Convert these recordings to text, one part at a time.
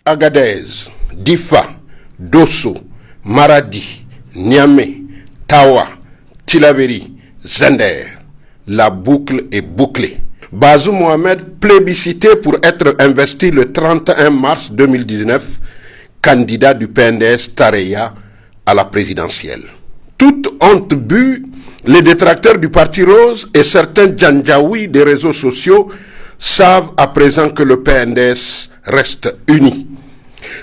Agadez, Difa, Dosso, Maradi, Niamey, Tawa, Tillabéri, Zender. La boucle est bouclée. Bazoum Mohamed plébiscité pour être investi le 31 mars 2019, candidat du PNDS Tareya à la présidentielle. Toute honte bue, les détracteurs du Parti Rose et certains djandjaouis des réseaux sociaux savent à présent que le PNDS reste uni.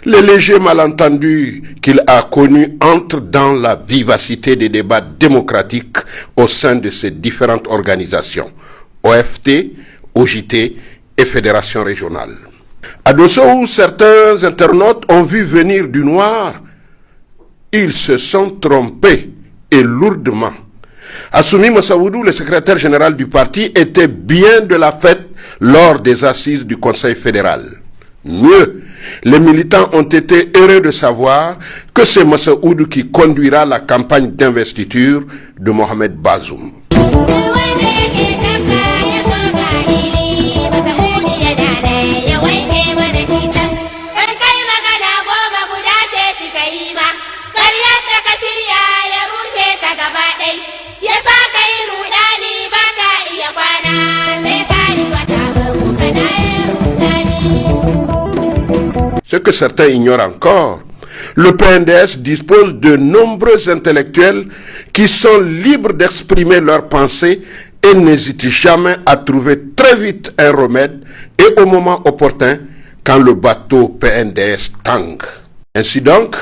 Les légers malentendus qu'il a connus entrent dans la vivacité des débats démocratiques au sein de ces différentes organisations, OFT, OJT et Fédération régionale. À Dosso, où certains internautes ont vu venir du noir, ils se sont trompés et lourdement. Assoumi Massaoudou, le secrétaire général du parti, était bien de la fête lors des assises du Conseil fédéral. Mieux, les militants ont été heureux de savoir que c'est Massaoudou qui conduira la campagne d'investiture de Mohamed Bazoum. Ce que certains ignorent encore, le PNDS dispose de nombreux intellectuels qui sont libres d'exprimer leurs pensées et n'hésitent jamais à trouver très vite un remède et au moment opportun quand le bateau PNDS tangue. Ainsi donc,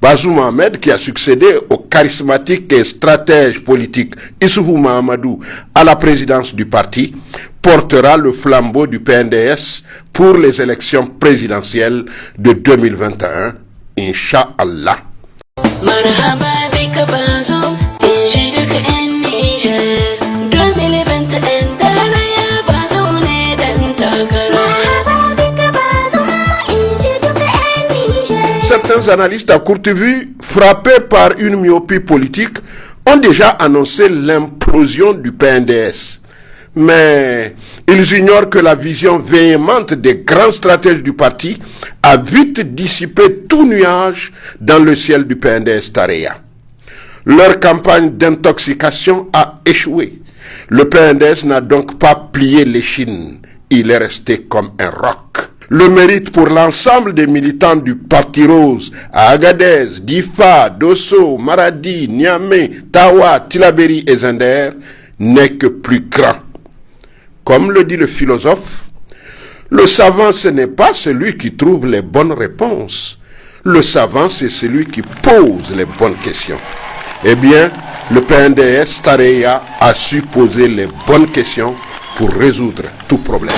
Bazoum Mohamed, qui a succédé au charismatique et stratège politique Issoufou Mahamadou à la présidence du parti, portera le flambeau du PNDS pour les élections présidentielles de 2021, Inch'Allah. Certains analystes à courte vue, frappés par une myopie politique, ont déjà annoncé l'implosion du PNDS. Mais ils ignorent que la vision véhémente des grands stratèges du parti a vite dissipé tout nuage dans le ciel du PNDS Tareya. Leur campagne d'intoxication a échoué. Le PNDS n'a donc pas plié l'échine. Il est resté comme un roc. Le mérite pour l'ensemble des militants du Parti Rose à Agadez, Difa, Dosso, Maradi, Niamey, Tawa, Tillabéri et Zender n'est que plus grand. Comme le dit le philosophe, le savant ce n'est pas celui qui trouve les bonnes réponses. Le savant c'est celui qui pose les bonnes questions. Eh bien, le PNDS Tareya a su poser les bonnes questions pour résoudre tout problème.